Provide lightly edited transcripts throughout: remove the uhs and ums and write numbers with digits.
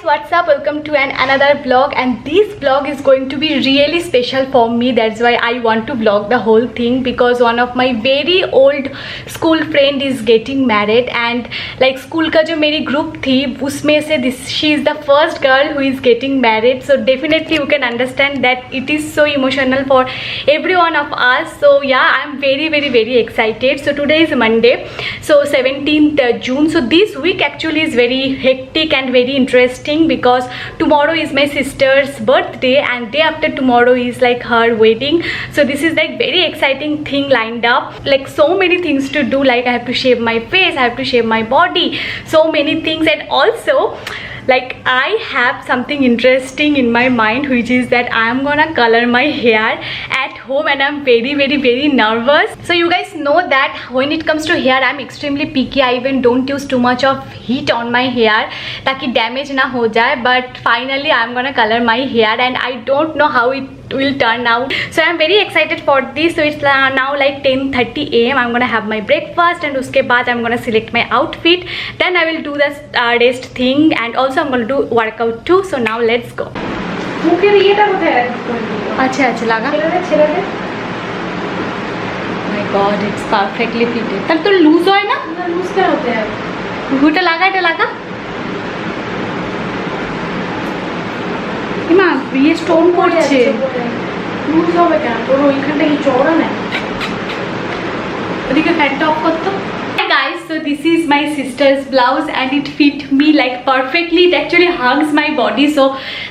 what's up? Welcome to another vlog, and this vlog is going to be really special for me. That's why I want to vlog the whole thing, because one of my very old school friend is getting married, and like school का जो मेरी group थी उसमें से she is the first girl who is getting married. So definitely you can understand that it is so emotional for every one of us. So yeah, I'm very excited. So today is Monday, so 17th June. So this week actually is very hectic and very interesting, because tomorrow is my sister's birthday and day after tomorrow is like her wedding. So this is like very exciting thing lined up, like so many things to do. Like I have to shave my face, I have to shave my body, so many things. And also like I have something interesting in my mind, which is that I am gonna color my hair at home, and I'm very nervous. So you guys know that when it comes to hair, I'm extremely picky. I even don't use too much of heat on my hair ताकि damage ना हो जाए. But finally I'm gonna color my hair, and I don't know how it will turn out. So I'm very excited for this. So it's now like 10:30 AM. I'm gonna have my breakfast, and उसके बाद I'm gonna select my outfit. Then I will do the rest thing, and also I'm gonna do workout too. So now let's go. মুখের ইয়েটা কোথায় अच्छा लगा. ছেড়ে দে My God, it's perfectly fitted. তাহলে তো লুজ হয় না? না লুজ কেন হতে হবে? ঘুটা লাগা, এটা লাগা. মা ये স্টোন পড়ছে. লুজ হবে কেন? তোর ওইখানটা কি চওড়া না? ওদিকে ফ্যানটা অফ করতো. Hi guys, so this is my sister's blouse, and it fit me like perfectly. It actually hugs my body, so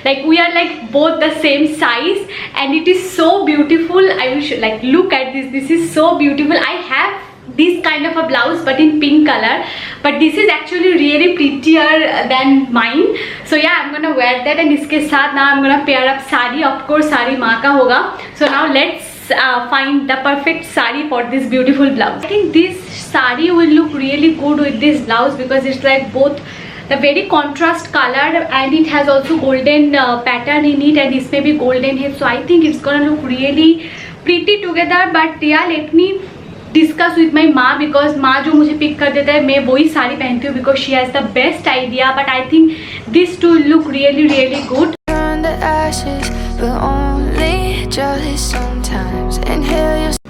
like we are like both the same size, and it is so beautiful. I wish, like, look at this. This is so beautiful. I have this kind of a blouse but in pink color, but this is actually really prettier than mine. So yeah, I'm gonna wear that, and iske saath now I'm gonna pair up sari. Of course sari maa ka hoga. So now let's find the perfect sari for this beautiful blouse. I think this sari will look really good with this blouse, because it's like both the very contrast color, and it has also golden pattern in it, and this may be golden here. So I think it's gonna look really pretty together. But yeah, let me discuss with my माँ, because माँ जो मुझे pick कर देता है मैं वही साड़ी पहनती हूँ, because she has the best idea. But I think this to look really good.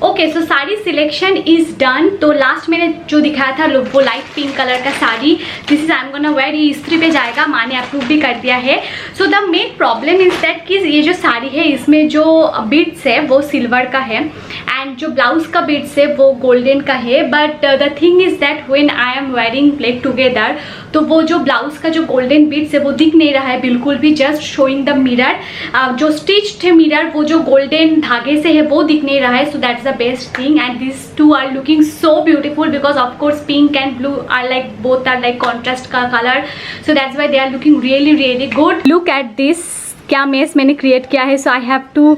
Okay, so sari selection is done. तो लास्ट मैंने जो दिखाया था वो लाइट पिंक कलर का sari, this is I am gonna wear. ये इस्त्री पे जाएगा, माँ ने अप्रूव भी कर दिया है. So the main problem is that कि ये जो साड़ी है इसमें जो बीड्स है वो सिल्वर का है, एंड जो ब्लाउज का बीड्स है वो गोल्डन का है. But the thing is that when I am wearing like together, तो वो जो ब्लाउज का जो गोल्डन बीड्स है वो दिख नहीं रहा है बिल्कुल भी. जस्ट शोइंग द मिरर, जो स्टिच्ड है मिरर वो जो गोल्डन धागे से है वो दिख नहीं रहा है. So that's the best thing, and these two are looking so beautiful, because of course pink and blue are like both are like contrast color, so that's why they are looking really good. Look at this, क्या mess मैंने create किया है. So I have to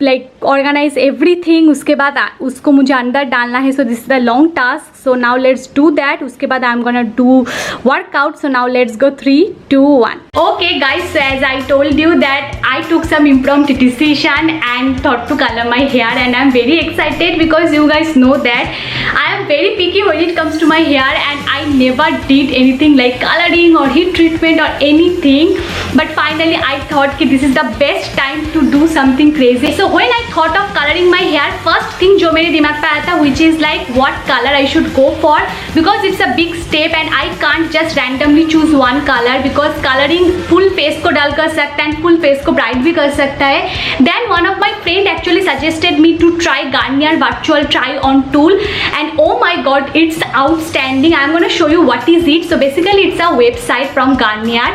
like organise everything. उसके बाद उसको मुझे अंदर डालना है. So this is the long task. So now let's do that. उसके बाद I am gonna do workout. So now let's go 3, 2, 1. Okay guys, so as I told you that I took some impromptu decision and thought to color my hair, and I'm very excited because you guys know that I am very picky when it comes to my hair, and I never did anything like coloring or heat treatment or anything. But finally I thought कि this is the best time to do something crazy. So when I thought of coloring my hair, first thing जो मेरे दिमाग पे आया था which is like what color I should go for, because it's a big step and I can't just randomly choose one color, because coloring full face को डल कर सकता है and full face को ब्राइट भी कर सकता है. Then one of my friend actually suggested me to try Garnier virtual try on tool, and oh my god, it's outstanding. I'm gonna show you what is it. So basically it's a website from Garnier,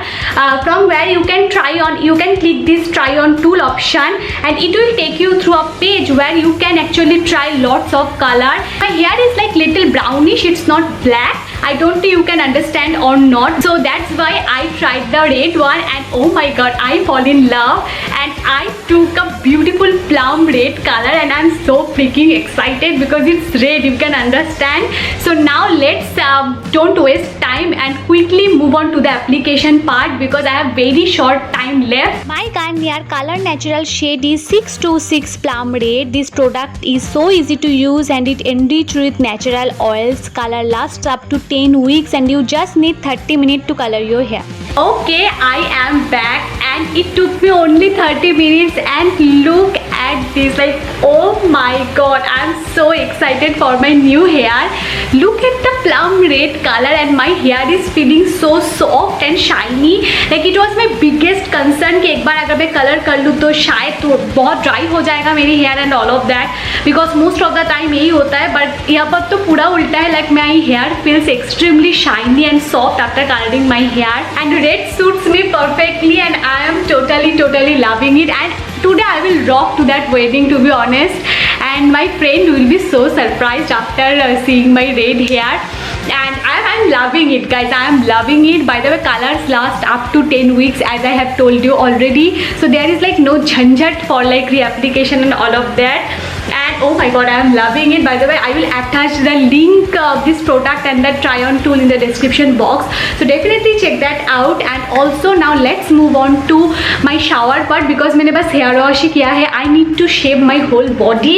from where you can try on, you can click this try on tool option, and it will take you through a page where you can actually try lots of color. My hair is like little brownish, it's not black. I don't think you can understand or not. So that's why I tried the red one, and oh my god, I fall in love, and I took a beautiful plum red color and I'm so freaking excited because it's red, you can understand. So now let's don't waste time and quickly move on to the application part because I have very short time left. My Garnier Color Natural shade is 626 Plum Red. This product is so easy to use and it enriched with natural oils. Color lasts up to 10 weeks and you just need 30 minutes to color your hair. Okay, I am back and it took me only 30 minutes and look at this, like oh my god, I am so excited for my new hair. Look at the plum red color and my hair is feeling so soft and shiny. Like it was my biggest concern कि एक बार अगर मैं colour कर लूँ तो शायद तो बहुत ड्राई हो जाएगा मेरी hair and all of that because most of the time यही होता है बट यहाँ पर तो पूरा उल्टा है like my hair feels extremely shiny and soft after colouring my hair and red suits me perfectly and I am totally loving it and today I will rock to that wedding to be honest and my friend will be so surprised after seeing my red hair and I'm loving it guys. I am loving it. By the way, colors last up to 10 weeks as I have told you already, so there is like no jhanjat for like reapplication and all of that and oh my god, I am loving it. By the way, I will attach the link of this product and the try on tool in the description box, so definitely check that out. And also now let's move on to my shower part because मैंने बस hair wash ही किया है. I need to shave my whole body,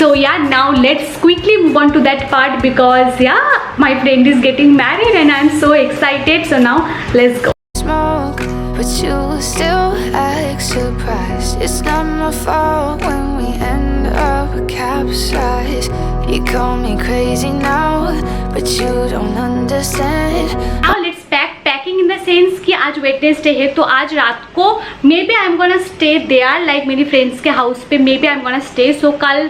so yeah, now let's quickly move on to that part because yeah, my friend is getting married and I'm so excited. So now let's go. Smoke, but you still act surprised. It's not my fault when we end up capsized. You call me crazy now, but you don't understand. Now let's packing in the sense कि आज Wednesday है तो आज रात को maybe I am gonna stay there like मेरी friends के house पे maybe I am gonna stay. So कल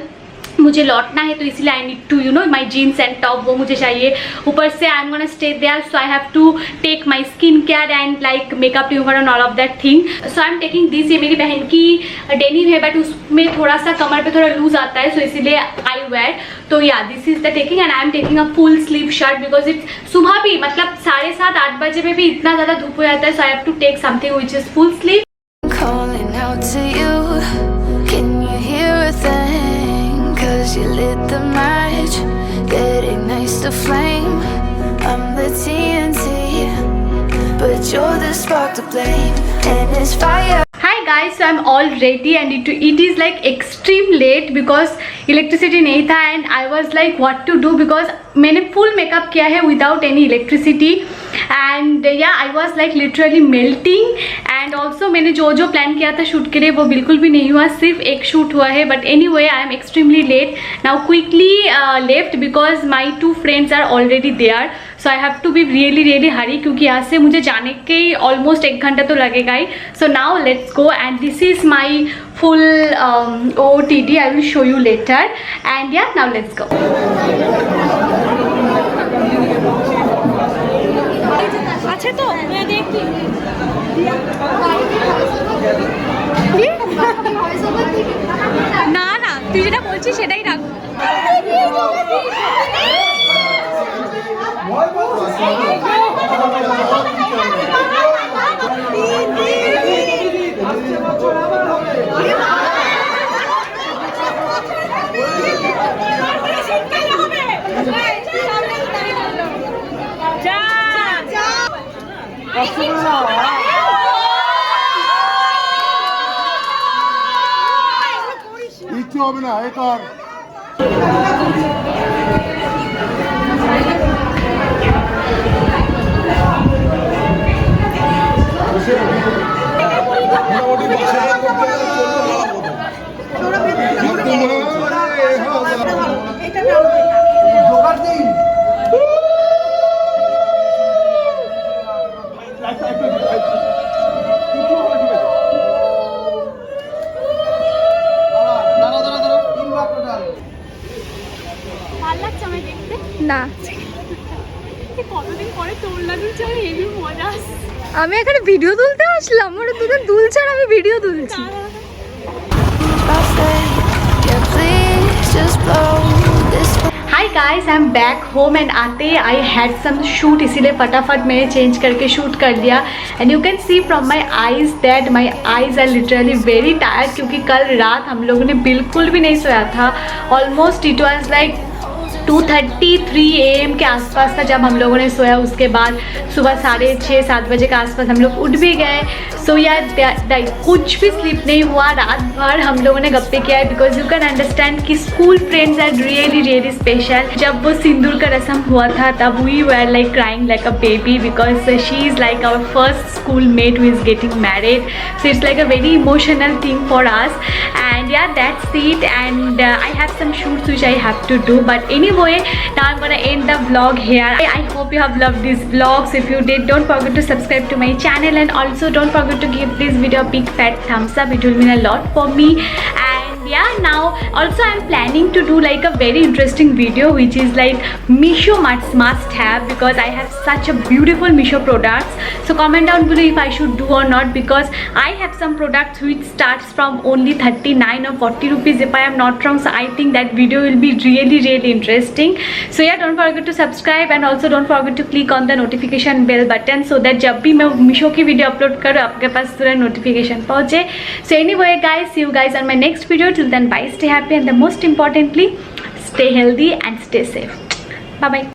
मुझे लौटना है तो इसलिए I need to you know my jeans and top वो मुझे चाहिए. ऊपर से I am gonna stay there so I have to take my skin care and like makeup remover and all of that thing. So I am taking this. ये मेरी बहन की denim है बट उसमें थोड़ा सा कमर पे थोड़ा लूज आता है सो इसीलिए आई वेयर. तो या this is the taking and I am taking a full sleeve shirt because it's सुबह भी मतलब 7:30-8 बजे में भी इतना ज़्यादा धूप हो जाता है. So I have to take something which is full sleeve. Calling out to you, can you hear a thing? 'Cause you lit the match that ignites the flame. I'm the TNT, but you're the spark to blame, and it's fire. Hi guys, so I'm all ready and it is like extreme late because electricity नहीं था and I was like what to do because मैंने full makeup किया है without any electricity and yeah I was like literally melting and also मैंने जो plan किया था shoot के लिए वो बिल्कुल भी नहीं हुआ. सिर्फ एक शूट हुआ है but anyway I am extremely late now. Quickly left because my 2 friends are already there so I have to be really hurry क्योंकि यहाँ से मुझे जाने के ऑलमोस्ट 1 घंटा तो लगेगा ही. So now let's go and this is my full OOTD. I will show you later and yeah now let's go. আছে তো দেখি না না তুই যেটা বলছিস সেটাই রাখ. কিচ্ছু হবে না এ কর না কতদিন পরে তোর লাগুন চাই হেভি মজা আসছে. আমি এখানে ভিডিও তুলতে আসলাম. ওরা দুজন দুলছে আর আমি ভিডিও তুলছি. Yeah, please just blow this. Hi guys I am back home and आते आई हैड सम शूट, इसीलिए फटाफट मैंने चेंज करके शूट कर दिया. And you can see from my eyes that my eyes are literally very tired, क्योंकि कल रात हम लोगों ने बिल्कुल भी नहीं सोया था. Almost it was like 2:33 AM के आसपास था जब हम लोगों ने सोया. उसके बाद सुबह 6:30-7 बजे के आसपास हम लोग उठ भी गए. सो यार कुछ भी स्लीप नहीं हुआ, रात भर हम लोगों ने गप्पे किया है. बिकॉज यू कैन अंडरस्टैंड कि school friends are really really special. जब वो सिंदूर का रस्म हुआ था तब we were like crying like a baby, because she is like our first schoolmate who is getting married. So it's like a very emotional thing for us. And yeah, that's it. And I have some shoots which I have to do, but anyway, now I'm gonna end the vlog here. I hope you have loved this vlog. So if you did, don't forget to subscribe to my channel, and also don't forget to give this video a big fat thumbs up. It will mean a lot for me. And yeah, now also I'm planning to do like a very interesting video which is like Meesho must have, because I have such a beautiful Meesho products. So comment down below if I should do or not, because I have some products which starts from only 39 or 40 rupees if I am not wrong. So I think that video will be really interesting. So yeah, don't forget to subscribe, and also don't forget to click on the notification bell button so that जब भी मैं Meesho की video upload करूँ आपके पास तुरंत notification पहुँचे. So anyway guys, see you guys on my next video. Till then, bye, stay happy, and the most importantly, stay healthy and stay safe. Bye bye.